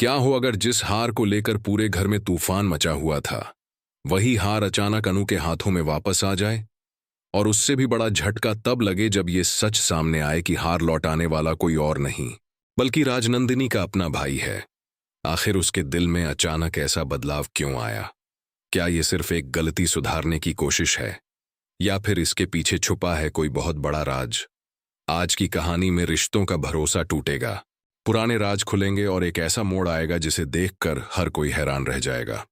क्या हो अगर जिस हार को लेकर पूरे घर में तूफान मचा हुआ था, वही हार अचानक अनु के हाथों में वापस आ जाए? और उससे भी बड़ा झटका तब लगे जब ये सच सामने आए कि हार लौटाने वाला कोई और नहीं, बल्कि राजनंदिनी का अपना भाई है। आखिर उसके दिल में अचानक ऐसा बदलाव क्यों आया? क्या ये सिर्फ एक गलती सुधारने की कोशिश है, या फिर इसके पीछे छुपा है कोई बहुत बड़ा राज? आज की कहानी में रिश्तों का भरोसा टूटेगा, पुराने राज खुलेंगे और एक ऐसा मोड़ आएगा जिसे देखकर हर कोई हैरान रह जाएगा।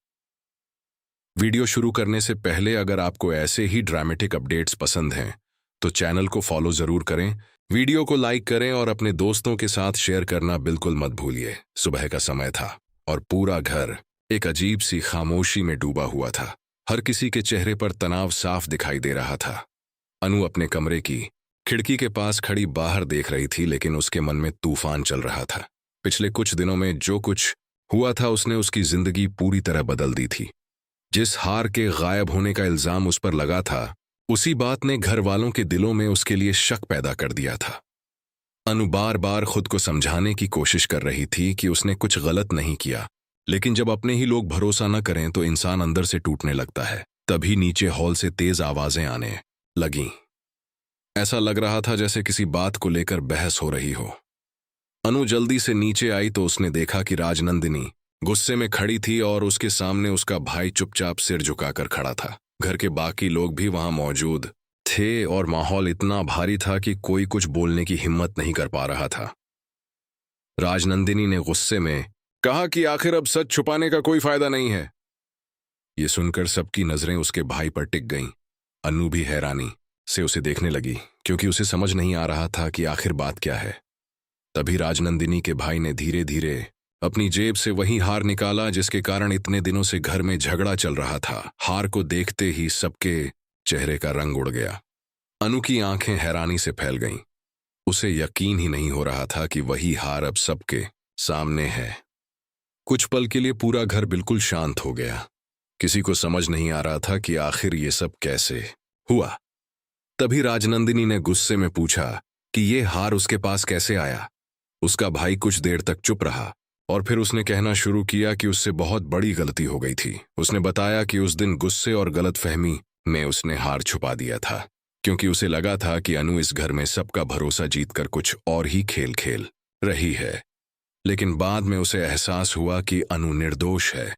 वीडियो शुरू करने से पहले अगर आपको ऐसे ही ड्रामेटिक अपडेट्स पसंद हैं तो चैनल को फॉलो जरूर करें, वीडियो को लाइक करें और अपने दोस्तों के साथ शेयर करना बिल्कुल मत भूलिए। सुबह का समय था और पूरा घर एक अजीब सी खामोशी में डूबा हुआ था। हर किसी के चेहरे पर तनाव साफ दिखाई दे रहा था। अनु अपने कमरे की खिड़की के पास खड़ी बाहर देख रही थी, लेकिन उसके मन में तूफान चल रहा था। पिछले कुछ दिनों में जो कुछ हुआ था उसने उसकी जिंदगी पूरी तरह बदल दी थी। जिस हार के गायब होने का इल्जाम उस पर लगा था, उसी बात ने घर वालों के दिलों में उसके लिए शक पैदा कर दिया था। अनु बार बार खुद को समझाने की कोशिश कर रही थी कि उसने कुछ गलत नहीं किया, लेकिन जब अपने ही लोग भरोसा न करें तो इंसान अंदर से टूटने लगता है। तभी नीचे हॉल से तेज आवाजें आने लगीं। ऐसा लग रहा था जैसे किसी बात को लेकर बहस हो रही हो। अनु जल्दी से नीचे आई तो उसने देखा कि राजनंदिनी गुस्से में खड़ी थी और उसके सामने उसका भाई चुपचाप सिर झुकाकर खड़ा था। घर के बाकी लोग भी वहां मौजूद थे और माहौल इतना भारी था कि कोई कुछ बोलने की हिम्मत नहीं कर पा रहा था। राजनंदिनी ने गुस्से में कहा कि आखिर अब सच छुपाने का कोई फायदा नहीं है। ये सुनकर सबकी नजरें उसके भाई पर टिक गईं। अनु भी हैरानी से उसे देखने लगी, क्योंकि उसे समझ नहीं आ रहा था कि आखिर बात क्या है। तभी राजनंदिनी के भाई ने धीरे धीरे अपनी जेब से वही हार निकाला जिसके कारण इतने दिनों से घर में झगड़ा चल रहा था। हार को देखते ही सबके चेहरे का रंग उड़ गया। अनु की आंखें हैरानी से फैल गईं। उसे यकीन ही नहीं हो रहा था कि वही हार अब सबके सामने है। कुछ पल के लिए पूरा घर बिल्कुल शांत हो गया। किसी को समझ नहीं आ रहा था कि आखिर ये सब कैसे हुआ। तभी राजनंदिनी ने गुस्से में पूछा कि ये हार उसके पास कैसे आया। उसका भाई कुछ देर तक चुप रहा और फिर उसने कहना शुरू किया कि उससे बहुत बड़ी गलती हो गई थी। उसने बताया कि उस दिन गुस्से और गलतफहमी में उसने हार छुपा दिया था, क्योंकि उसे लगा था कि अनु इस घर में सबका भरोसा जीतकर कुछ और ही खेल खेल रही है। लेकिन बाद में उसे एहसास हुआ कि अनु निर्दोष है।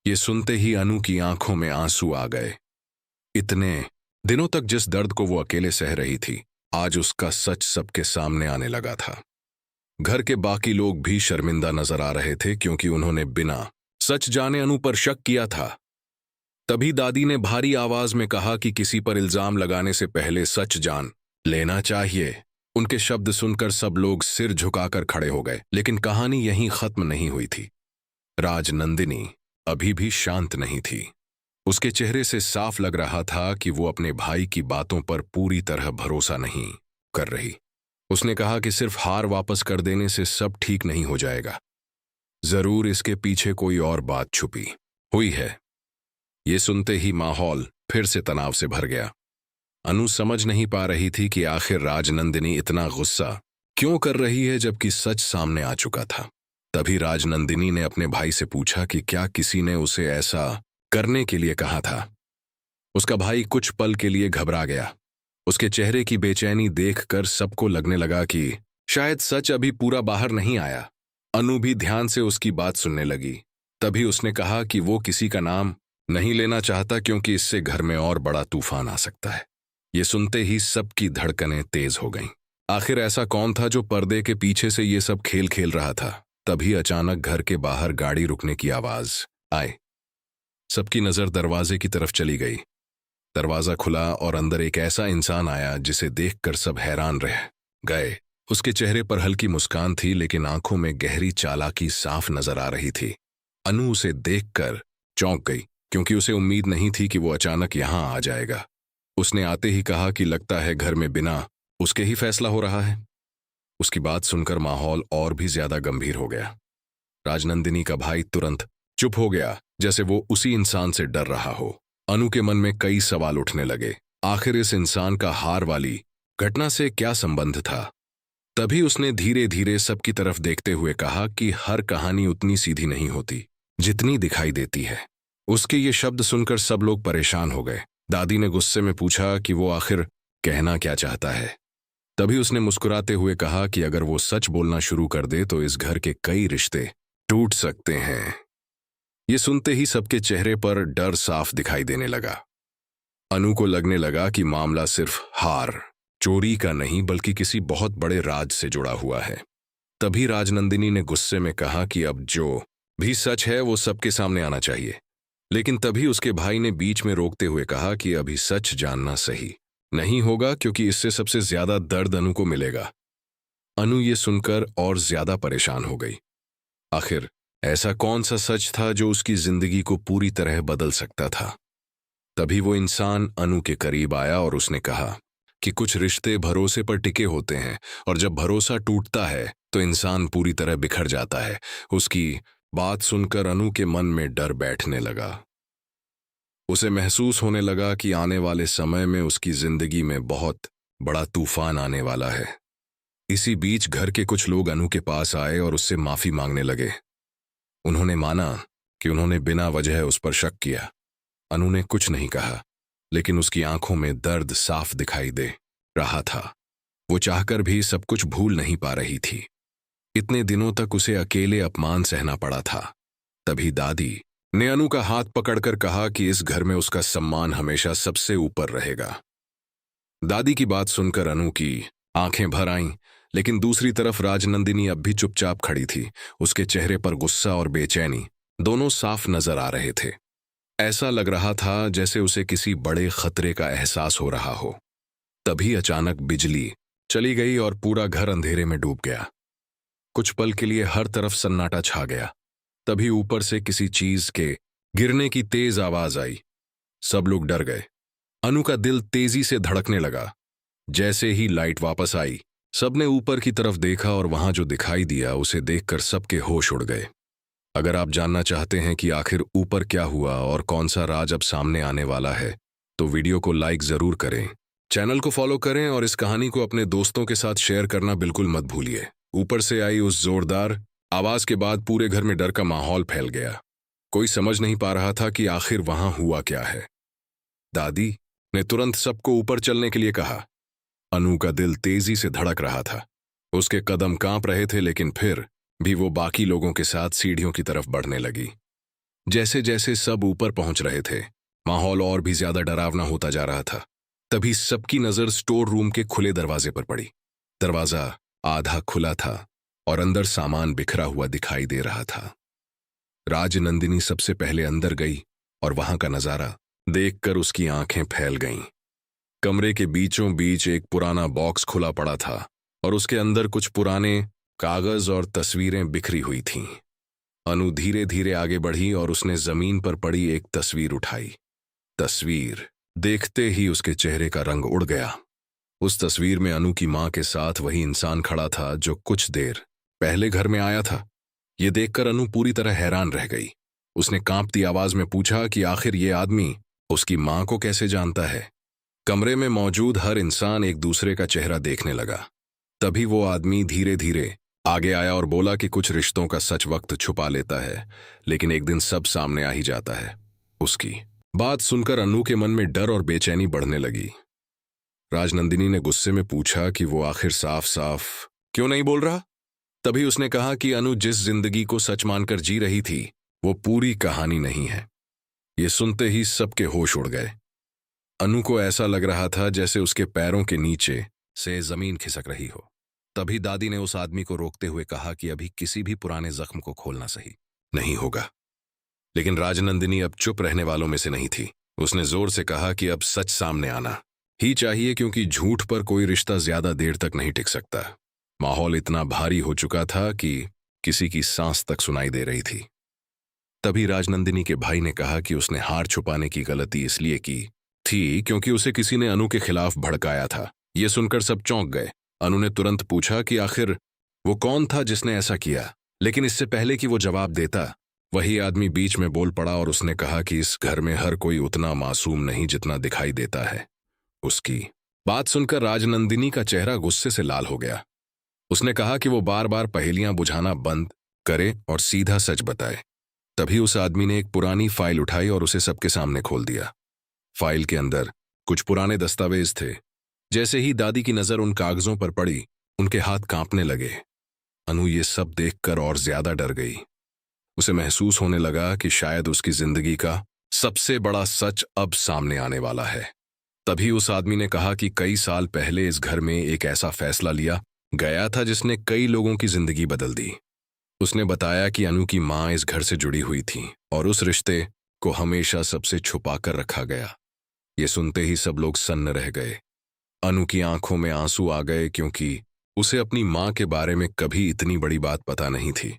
ये सुनते ही अनु की आंखों में आंसू आ गए। इतने दिनों तक जिस दर्द को वो अकेले सह रही थी, आज उसका सच सबके सामने आने लगा था। घर के बाकी लोग भी शर्मिंदा नजर आ रहे थे, क्योंकि उन्होंने बिना सच जाने अनु पर शक किया था। तभी दादी ने भारी आवाज में कहा कि किसी पर इल्जाम लगाने से पहले सच जान लेना चाहिए। उनके शब्द सुनकर सब लोग सिर झुकाकर खड़े हो गए। लेकिन कहानी यहीं खत्म नहीं हुई थी। राजनंदिनी अभी भी शांत नहीं थी। उसके चेहरे से साफ लग रहा था कि वो अपने भाई की बातों पर पूरी तरह भरोसा नहीं कर रही। उसने कहा कि सिर्फ हार वापस कर देने से सब ठीक नहीं हो जाएगा। जरूर इसके पीछे कोई और बात छुपी हुई है। ये सुनते ही माहौल फिर से तनाव से भर गया। अनु समझ नहीं पा रही थी कि आखिर राजनंदिनी इतना गुस्सा क्यों कर रही है जबकि सच सामने आ चुका था। तभी राजनंदिनी ने अपने भाई से पूछा कि क्या किसी ने उसे ऐसा करने के लिए कहा था। उसका भाई कुछ पल के लिए घबरा गया। उसके चेहरे की बेचैनी देखकर सबको लगने लगा कि शायद सच अभी पूरा बाहर नहीं आया। अनु भी ध्यान से उसकी बात सुनने लगी। तभी उसने कहा कि वो किसी का नाम नहीं लेना चाहता, क्योंकि इससे घर में और बड़ा तूफान आ सकता है। ये सुनते ही सबकी धड़कनें तेज हो गईं। आखिर ऐसा कौन था जो पर्दे के पीछे से ये सब खेल खेल रहा था। तभी अचानक घर के बाहर गाड़ी रुकने की आवाज आई। सबकी नजर दरवाजे की तरफ चली गई। दरवाजा खुला और अंदर एक ऐसा इंसान आया जिसे देखकर सब हैरान रह गए। उसके चेहरे पर हल्की मुस्कान थी, लेकिन आंखों में गहरी चालाकी साफ नजर आ रही थी। अनु उसे देखकर चौंक गई, क्योंकि उसे उम्मीद नहीं थी कि वो अचानक यहां आ जाएगा। उसने आते ही कहा कि लगता है घर में बिना उसके ही फैसला हो रहा है। उसकी बात सुनकर माहौल और भी ज्यादा गंभीर हो गया। राजनंदिनी का भाई तुरंत चुप हो गया, जैसे वो उसी इंसान से डर रहा हो। अनु के मन में कई सवाल उठने लगे। आखिर इस इंसान का हार वाली घटना से क्या संबंध था? तभी उसने धीरे धीरे सबकी तरफ देखते हुए कहा कि हर कहानी उतनी सीधी नहीं होती जितनी दिखाई देती है। उसके ये शब्द सुनकर सब लोग परेशान हो गए। दादी ने गुस्से में पूछा कि वो आखिर कहना क्या चाहता है। तभी उसने मुस्कुराते हुए कहा कि अगर वो सच बोलना शुरू कर दे तो इस घर के कई रिश्ते टूट सकते हैं। ये सुनते ही सबके चेहरे पर डर साफ दिखाई देने लगा। अनु को लगने लगा कि मामला सिर्फ हार चोरी का नहीं बल्कि किसी बहुत बड़े राज से जुड़ा हुआ है। तभी राजनंदिनी ने गुस्से में कहा कि अब जो भी सच है वो सबके सामने आना चाहिए। लेकिन तभी उसके भाई ने बीच में रोकते हुए कहा कि अभी सच जानना सही नहीं होगा क्योंकि इससे सबसे ज्यादा दर्द अनु को मिलेगा। अनु ये सुनकर और ज्यादा परेशान हो गई। आखिर ऐसा कौन सा सच था जो उसकी जिंदगी को पूरी तरह बदल सकता था। तभी वो इंसान अनु के करीब आया और उसने कहा कि कुछ रिश्ते भरोसे पर टिके होते हैं और जब भरोसा टूटता है तो इंसान पूरी तरह बिखर जाता है। उसकी बात सुनकर अनु के मन में डर बैठने लगा। उसे महसूस होने लगा कि आने वाले समय में उसकी जिंदगी में बहुत बड़ा तूफान आने वाला है। इसी बीच घर के कुछ लोग अनु के पास आए और उससे माफी मांगने लगे। उन्होंने माना कि उन्होंने बिना वजह उस पर शक किया। अनु ने कुछ नहीं कहा, लेकिन उसकी आंखों में दर्द साफ दिखाई दे रहा था। वो चाहकर भी सब कुछ भूल नहीं पा रही थी। इतने दिनों तक उसे अकेले अपमान सहना पड़ा था। तभी दादी ने अनु का हाथ पकड़कर कहा कि इस घर में उसका सम्मान हमेशा सबसे ऊपर रहेगा। दादी की बात सुनकर अनु की आंखें भर आईं, लेकिन दूसरी तरफ राजनंदिनी अब भी चुपचाप खड़ी थी। उसके चेहरे पर गुस्सा और बेचैनी दोनों साफ नजर आ रहे थे। ऐसा लग रहा था जैसे उसे किसी बड़े खतरे का एहसास हो रहा हो। तभी अचानक बिजली चली गई और पूरा घर अंधेरे में डूब गया। कुछ पल के लिए हर तरफ सन्नाटा छा गया। तभी ऊपर से किसी चीज के गिरने की तेज आवाज आई। सब लोग डर गए। अनु का दिल तेजी से धड़कने लगा। जैसे ही लाइट वापस आई, सबने ऊपर की तरफ देखा और वहां जो दिखाई दिया उसे देखकर सबके होश उड़ गए। अगर आप जानना चाहते हैं कि आखिर ऊपर क्या हुआ और कौन सा राज अब सामने आने वाला है, तो वीडियो को लाइक जरूर करें, चैनल को फॉलो करें और इस कहानी को अपने दोस्तों के साथ शेयर करना बिल्कुल मत भूलिए। ऊपर से आई उस जोरदार आवाज के बाद पूरे घर में डर का माहौल फैल गया। कोई समझ नहीं पा रहा था कि आखिर वहां हुआ क्या है। दादी ने तुरंत सबको ऊपर चलने के लिए कहा। अनु का दिल तेजी से धड़क रहा था। उसके कदम कांप रहे थे, लेकिन फिर भी वो बाकी लोगों के साथ सीढ़ियों की तरफ बढ़ने लगी। जैसे जैसे सब ऊपर पहुंच रहे थे, माहौल और भी ज्यादा डरावना होता जा रहा था। तभी सबकी नजर स्टोर रूम के खुले दरवाजे पर पड़ी। दरवाजा आधा खुला था और अंदर सामान बिखरा हुआ दिखाई दे रहा था। राजनंदिनी सबसे पहले अंदर गई और वहां का नजारा देखकर उसकी आंखें फैल गईं। कमरे के बीचों बीच एक पुराना बॉक्स खुला पड़ा था और उसके अंदर कुछ पुराने कागज और तस्वीरें बिखरी हुई थीं। अनु धीरे धीरे आगे बढ़ी और उसने जमीन पर पड़ी एक तस्वीर उठाई। तस्वीर देखते ही उसके चेहरे का रंग उड़ गया। उस तस्वीर में अनु की मां के साथ वही इंसान खड़ा था जो कुछ देर पहले घर में आया था। ये देखकर अनु पूरी तरह हैरान रह गई। उसने कांपती आवाज में पूछा कि आखिर ये आदमी उसकी मां को कैसे जानता है। कमरे में मौजूद हर इंसान एक दूसरे का चेहरा देखने लगा। तभी वो आदमी धीरे धीरे आगे आया और बोला कि कुछ रिश्तों का सच वक्त छुपा लेता है, लेकिन एक दिन सब सामने आ ही जाता है। उसकी बात सुनकर अनु के मन में डर और बेचैनी बढ़ने लगी। राजनंदिनी ने गुस्से में पूछा कि वो आखिर साफ साफ क्यों नहीं बोल रहा। तभी उसने कहा कि अनु जिस जिंदगी को सच मानकर जी रही थी वो पूरी कहानी नहीं है। ये सुनते ही सबके होश उड़ गए। अनु को ऐसा लग रहा था जैसे उसके पैरों के नीचे से जमीन खिसक रही हो। तभी दादी ने उस आदमी को रोकते हुए कहा कि अभी किसी भी पुराने जख्म को खोलना सही नहीं होगा। लेकिन राजनंदिनी अब चुप रहने वालों में से नहीं थी। उसने जोर से कहा कि अब सच सामने आना ही चाहिए, क्योंकि झूठ पर कोई रिश्ता ज्यादा देर तक नहीं टिक सकता। माहौल इतना भारी हो चुका था कि किसी की सांस तक सुनाई दे रही थी। तभी राजनंदिनी के भाई ने कहा कि उसने हार छुपाने की गलती इसलिए की थी क्योंकि उसे किसी ने अनु के खिलाफ भड़काया था। ये सुनकर सब चौंक गए। अनु ने तुरंत पूछा कि आखिर वो कौन था जिसने ऐसा किया, लेकिन इससे पहले कि वो जवाब देता, वही आदमी बीच में बोल पड़ा और उसने कहा कि इस घर में हर कोई उतना मासूम नहीं जितना दिखाई देता है। उसकी बात सुनकर राजनंदिनी का चेहरा गुस्से से लाल हो गया। उसने कहा कि वो बार बार पहेलियां बुझाना बंद करे और सीधा सच बताए। तभी उस आदमी ने एक पुरानी फाइल उठाई और उसे सबके सामने खोल दिया। फाइल के अंदर कुछ पुराने दस्तावेज थे। जैसे ही दादी की नजर उन कागजों पर पड़ी, उनके हाथ कांपने लगे। अनु ये सब देखकर और ज्यादा डर गई। उसे महसूस होने लगा कि शायद उसकी जिंदगी का सबसे बड़ा सच अब सामने आने वाला है। तभी उस आदमी ने कहा कि कई साल पहले इस घर में एक ऐसा फैसला लिया गया था जिसने कई लोगों की जिंदगी बदल दी। उसने बताया कि अनु की मां इस घर से जुड़ी हुई थी और उस रिश्ते को हमेशा सबसे छुपा कर रखा गया। ये सुनते ही सब लोग सन्न रह गए। अनु की आंखों में आंसू आ गए क्योंकि उसे अपनी मां के बारे में कभी इतनी बड़ी बात पता नहीं थी।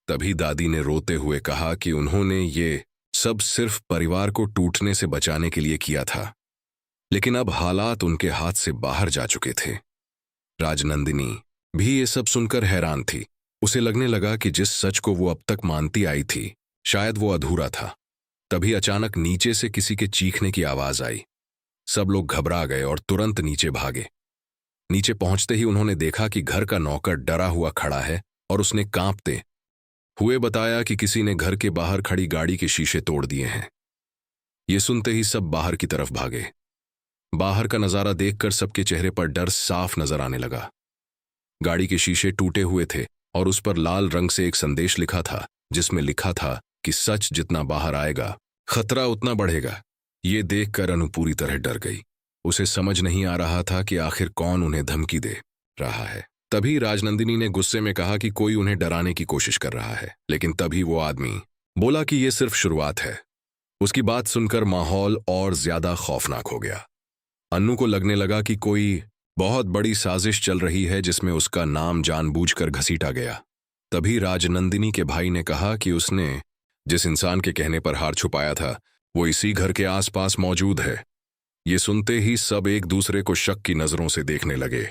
तभी दादी ने रोते हुए कहा कि उन्होंने ये सब सिर्फ परिवार को टूटने से बचाने के लिए किया था, लेकिन अब हालात उनके हाथ से बाहर जा चुके थे। राजनंदिनी भी ये सब सुनकर हैरान थी। उसे लगने लगा कि जिस सच को वो अब तक मानती आई थी, शायद वो अधूरा था। तभी अचानक नीचे से किसी के चीखने की आवाज आई। सब लोग घबरा गए और तुरंत नीचे भागे। नीचे पहुंचते ही उन्होंने देखा कि घर का नौकर डरा हुआ खड़ा है और उसने कांपते हुए बताया कि किसी ने घर के बाहर खड़ी गाड़ी के शीशे तोड़ दिए हैं। ये सुनते ही सब बाहर की तरफ भागे। बाहर का नजारा देखकर सबके चेहरे पर डर साफ नजर आने लगा। गाड़ी के शीशे टूटे हुए थे और उस पर लाल रंग से एक संदेश लिखा था, जिसमें लिखा था कि सच जितना बाहर आएगा, खतरा उतना बढ़ेगा। ये देखकर अनु पूरी तरह डर गई। उसे समझ नहीं आ रहा था कि आखिर कौन उन्हें धमकी दे रहा है। तभी राजनंदिनी ने गुस्से में कहा कि कोई उन्हें डराने की कोशिश कर रहा है, लेकिन तभी वो आदमी बोला कि यह सिर्फ शुरुआत है। उसकी बात सुनकर माहौल और ज्यादा खौफनाक हो गया। अन्नू को लगने लगा कि कोई बहुत बड़ी साजिश चल रही है जिसमें उसका नाम जानबूझकर घसीटा गया। तभी राजनंदिनी के भाई ने कहा कि उसने जिस इंसान के कहने पर हार छुपाया था, वो इसी घर के आसपास मौजूद है। ये सुनते ही सब एक दूसरे को शक की नजरों से देखने लगे।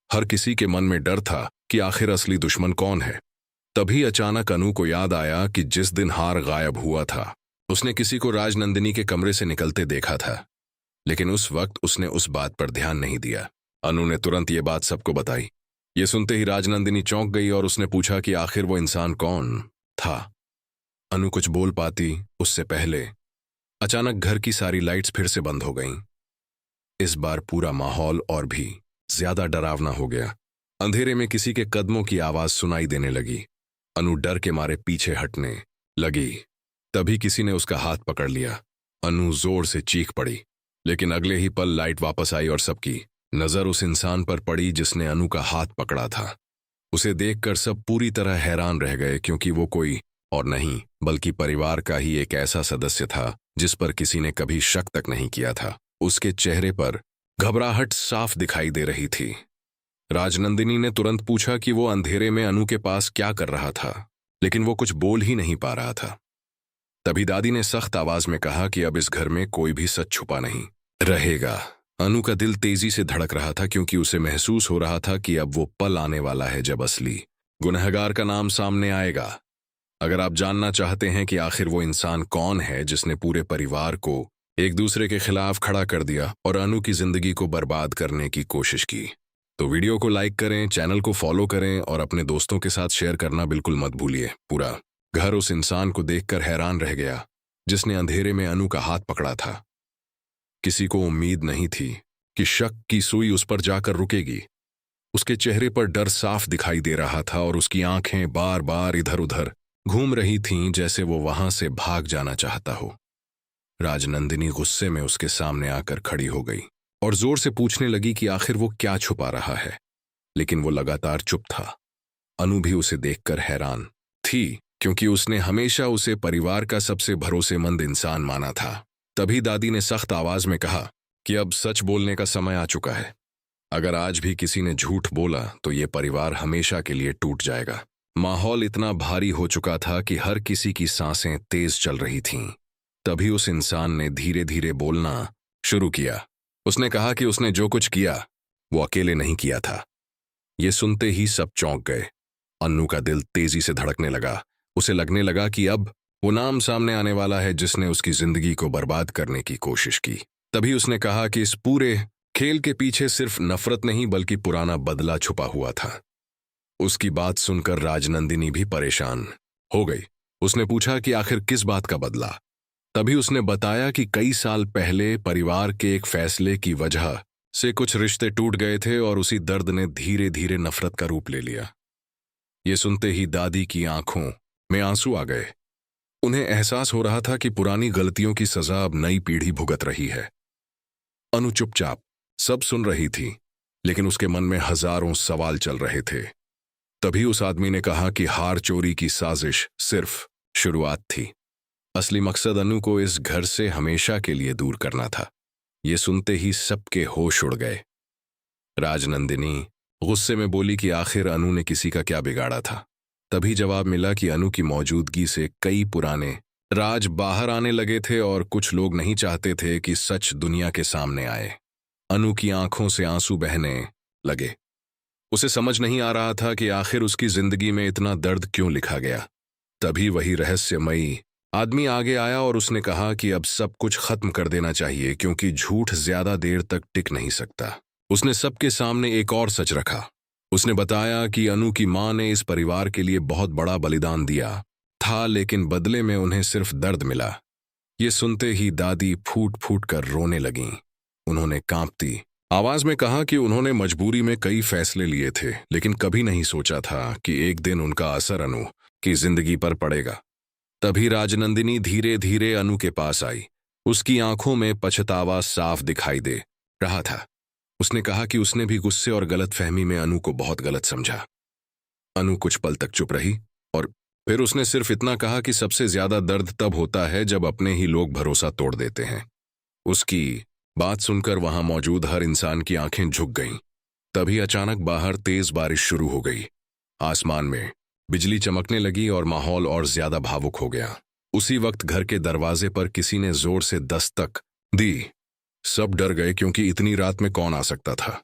हर किसी के मन में डर था कि आखिर असली दुश्मन कौन है। तभी अचानक अनु को याद आया कि जिस दिन हार गायब हुआ था, उसने किसी को राजनंदिनी के कमरे से निकलते देखा था, लेकिन उस वक्त उसने उस बात पर ध्यान नहीं दिया। अनु ने तुरंत ये बात सबको बताई। ये सुनते ही राजनंदिनी चौंक गई और उसने पूछा कि आखिर वो इंसान कौन था। अनु कुछ बोल पाती उससे पहले अचानक घर की सारी लाइट्स फिर से बंद हो गईं। इस बार पूरा माहौल और भी ज्यादा डरावना हो गया। अंधेरे में किसी के कदमों की आवाज सुनाई देने लगी। अनु डर के मारे पीछे हटने लगी। तभी किसी ने उसका हाथ पकड़ लिया। अनु जोर से चीख पड़ी, लेकिन अगले ही पल लाइट वापस आई और सबकी नजर उस इंसान पर पड़ी जिसने अनु का हाथ पकड़ा था। उसे देखकर सब पूरी तरह हैरान रह गए, क्योंकि वो कोई और नहीं बल्कि परिवार का ही एक ऐसा सदस्य था जिस पर किसी ने कभी शक तक नहीं किया था। उसके चेहरे पर घबराहट साफ दिखाई दे रही थी। राजनंदिनी ने तुरंत पूछा कि वो अंधेरे में अनु के पास क्या कर रहा था, लेकिन वो कुछ बोल ही नहीं पा रहा था। तभी दादी ने सख्त आवाज में कहा कि अब इस घर में कोई भी सच छुपा नहीं रहेगा। अनु का दिल तेजी से धड़क रहा था, क्योंकि उसे महसूस हो रहा था कि अब वो पल आने वाला है जब असली गुनहगार का नाम सामने आएगा। अगर आप जानना चाहते हैं कि आखिर वो इंसान कौन है जिसने पूरे परिवार को एक दूसरे के खिलाफ खड़ा कर दिया और अनु की जिंदगी को बर्बाद करने की कोशिश की, तो वीडियो को लाइक करें, चैनल को फॉलो करें और अपने दोस्तों के साथ शेयर करना बिल्कुल मत भूलिए। पूरा घर उस इंसान को देखकर हैरान रह गया जिसने अंधेरे में अनु का हाथ पकड़ा था। किसी को उम्मीद नहीं थी कि शक की सुई उस पर जाकर रुकेगी। उसके चेहरे पर डर साफ दिखाई दे रहा था और उसकी आंखें बार बार इधर उधर घूम रही थीं, जैसे वो वहां से भाग जाना चाहता हो। राजनंदिनी गुस्से में उसके सामने आकर खड़ी हो गई और जोर से पूछने लगी कि आखिर वो क्या छुपा रहा है, लेकिन वो लगातार चुप था। अनु भी उसे देखकर हैरान थी, क्योंकि उसने हमेशा उसे परिवार का सबसे भरोसेमंद इंसान माना था। तभी दादी ने सख्त आवाज में कहा कि अब सच बोलने का समय आ चुका है। अगर आज भी किसी ने झूठ बोला तो ये परिवार हमेशा के लिए टूट जाएगा। माहौल इतना भारी हो चुका था कि हर किसी की सांसें तेज चल रही थीं। तभी उस इंसान ने धीरे धीरे बोलना शुरू किया। उसने कहा कि उसने जो कुछ किया वो अकेले नहीं किया था। ये सुनते ही सब चौंक गए। अन्नू का दिल तेजी से धड़कने लगा। उसे लगने लगा कि अब वो नाम सामने आने वाला है जिसने उसकी जिंदगी को बर्बाद करने की कोशिश की। तभी उसने कहा कि इस पूरे खेल के पीछे सिर्फ नफरत नहीं बल्कि पुराना बदला छुपा हुआ था। उसकी बात सुनकर राजनंदिनी भी परेशान हो गई। उसने पूछा कि आखिर किस बात का बदला। तभी उसने बताया कि कई साल पहले परिवार के एक फैसले की वजह से कुछ रिश्ते टूट गए थे और उसी दर्द ने धीरे धीरे नफरत का रूप ले लिया। ये सुनते ही दादी की आंखों में आंसू आ गए। उन्हें एहसास हो रहा था कि पुरानी गलतियों की सजा अब नई पीढ़ी भुगत रही है। अनु चुपचाप सब सुन रही थी, लेकिन उसके मन में हजारों सवाल चल रहे थे। तभी उस आदमी ने कहा कि हार चोरी की साजिश सिर्फ शुरुआत थी। असली मकसद अनु को इस घर से हमेशा के लिए दूर करना था। ये सुनते ही सबके होश उड़ गए। राजनंदिनी गुस्से में बोली कि आखिर अनु ने किसी का क्या बिगाड़ा था। तभी जवाब मिला कि अनु की मौजूदगी से कई पुराने राज बाहर आने लगे थे और कुछ लोग नहीं चाहते थे कि सच दुनिया के सामने आए। अनु की आंखों से आंसू बहने लगे। उसे समझ नहीं आ रहा था कि आखिर उसकी जिंदगी में इतना दर्द क्यों लिखा गया। तभी वही रहस्यमयी आदमी आगे आया और उसने कहा कि अब सब कुछ खत्म कर देना चाहिए, क्योंकि झूठ ज्यादा देर तक टिक नहीं सकता। उसने सबके सामने एक और सच रखा। उसने बताया कि अनु की मां ने इस परिवार के लिए बहुत बड़ा बलिदान दिया था, लेकिन बदले में उन्हें सिर्फ दर्द मिला। ये सुनते ही दादी फूट फूट कर रोने लगीं। उन्होंने कांपती आवाज में कहा कि उन्होंने मजबूरी में कई फैसले लिए थे, लेकिन कभी नहीं सोचा था कि एक दिन उनका असर अनु की जिंदगी पर पड़ेगा। तभी राजनंदिनी धीरे धीरे अनु के पास आई। उसकी आंखों में पछतावा साफ दिखाई दे रहा था। उसने कहा कि उसने भी गुस्से और गलतफहमी में अनु को बहुत गलत समझा। अनु कुछ पल तक चुप रही और फिर उसने सिर्फ इतना कहा कि सबसे ज्यादा दर्द तब होता है जब अपने ही लोग भरोसा तोड़ देते हैं। उसकी बात सुनकर वहां मौजूद हर इंसान की आंखें झुक गईं। तभी अचानक बाहर तेज बारिश शुरू हो गई। आसमान में बिजली चमकने लगी और माहौल और ज्यादा भावुक हो गया। उसी वक्त घर के दरवाजे पर किसी ने जोर से दस्तक दी। सब डर गए, क्योंकि इतनी रात में कौन आ सकता था।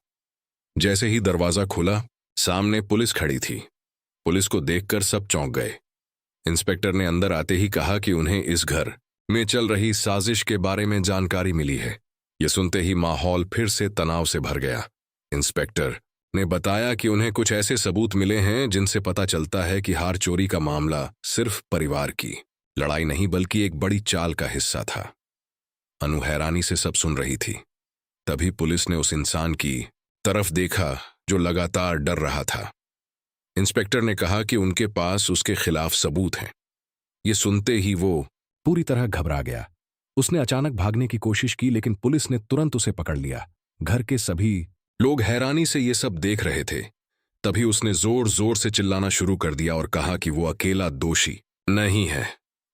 जैसे ही दरवाजा खुला, सामने पुलिस खड़ी थी। पुलिस को देखकर सब चौंक गए। इंस्पेक्टर ने अंदर आते ही कहा कि उन्हें इस घर में चल रही साजिश के बारे में जानकारी मिली है। ये सुनते ही माहौल फिर से तनाव से भर गया। इंस्पेक्टर ने बताया कि उन्हें कुछ ऐसे सबूत मिले हैं जिनसे पता चलता है कि हार चोरी का मामला सिर्फ परिवार की लड़ाई नहीं, बल्कि एक बड़ी चाल का हिस्सा था। अनु हैरानी से सब सुन रही थी। तभी पुलिस ने उस इंसान की तरफ देखा जो लगातार डर रहा था। इंस्पेक्टर ने कहा कि उनके पास उसके खिलाफ सबूत हैं। ये सुनते ही वो पूरी तरह घबरा गया। उसने अचानक भागने की कोशिश की, लेकिन पुलिस ने तुरंत उसे पकड़ लिया। घर के सभी लोग हैरानी से ये सब देख रहे थे। तभी उसने जोर जोर से चिल्लाना शुरू कर दिया और कहा कि वो अकेला दोषी नहीं है।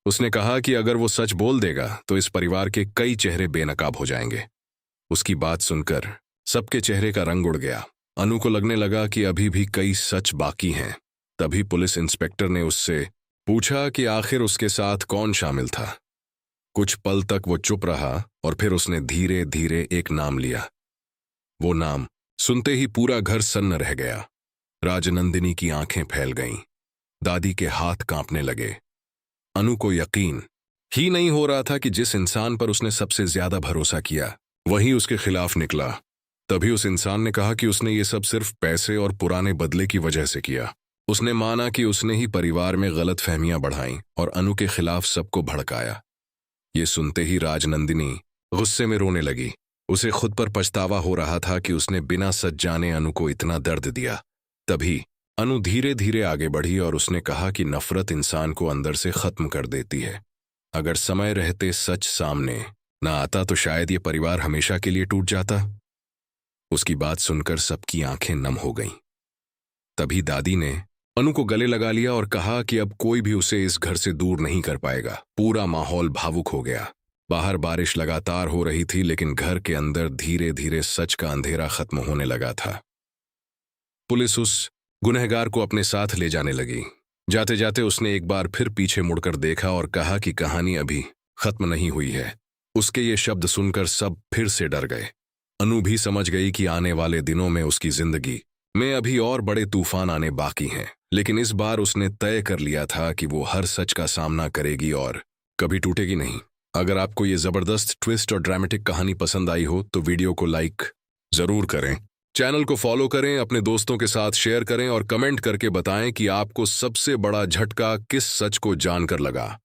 उसने कहा कि अगर वो सच बोल देगा तो इस परिवार के कई चेहरे बेनकाब हो जाएंगे। उसकी बात सुनकर सबके चेहरे का रंग उड़ गया। अनु को लगने लगा कि अभी भी कई सच बाकी हैं। तभी पुलिस इंस्पेक्टर ने उससे पूछा कि आखिर उसके साथ कौन शामिल था। कुछ पल तक वो चुप रहा और फिर उसने धीरे धीरे एक नाम लिया। वो नाम सुनते ही पूरा घर सन्न रह गया। राजनंदिनी की आंखें फैल गईं। दादी के हाथ कांपने लगे। अनु को यकीन ही नहीं हो रहा था कि जिस इंसान पर उसने सबसे ज्यादा भरोसा किया वही उसके खिलाफ निकला। तभी उस इंसान ने कहा कि उसने ये सब सिर्फ पैसे और पुराने बदले की वजह से किया। उसने माना कि उसने ही परिवार में गलतफहमियां बढ़ाईं और अनु के खिलाफ सबको भड़काया। ये सुनते ही राजनंदिनी गुस्से में रोने लगी। उसे खुद पर पछतावा हो रहा था कि उसने बिना सच जाने अनु को इतना दर्द दिया। तभी अनु धीरे धीरे आगे बढ़ी और उसने कहा कि नफरत इंसान को अंदर से खत्म कर देती है। अगर समय रहते सच सामने न आता तो शायद ये परिवार हमेशा के लिए टूट जाता। उसकी बात सुनकर सबकी आंखें नम हो गईं। तभी दादी ने अनु को गले लगा लिया और कहा कि अब कोई भी उसे इस घर से दूर नहीं कर पाएगा। पूरा माहौल भावुक हो गया। बाहर बारिश लगातार हो रही थी, लेकिन घर के अंदर धीरे धीरे सच का अंधेरा खत्म होने लगा था। पुलिस उस गुनहगार को अपने साथ ले जाने लगी। जाते जाते उसने एक बार फिर पीछे मुड़कर देखा और कहा कि कहानी अभी खत्म नहीं हुई है। उसके ये शब्द सुनकर सब फिर से डर गए। अनु भी समझ गई कि आने वाले दिनों में उसकी जिंदगी में अभी और बड़े तूफान आने बाकी हैं, लेकिन इस बार उसने तय कर लिया था कि वो हर सच का सामना करेगी और कभी टूटेगी नहीं। अगर आपको ये जबरदस्त ट्विस्ट और ड्रामेटिक कहानी पसंद आई हो तो वीडियो को लाइक जरूर करें चैनल को फॉलो करें, अपने दोस्तों के साथ शेयर करें और कमेंट करके बताएं कि आपको सबसे बड़ा झटका किस सच को जानकर लगा।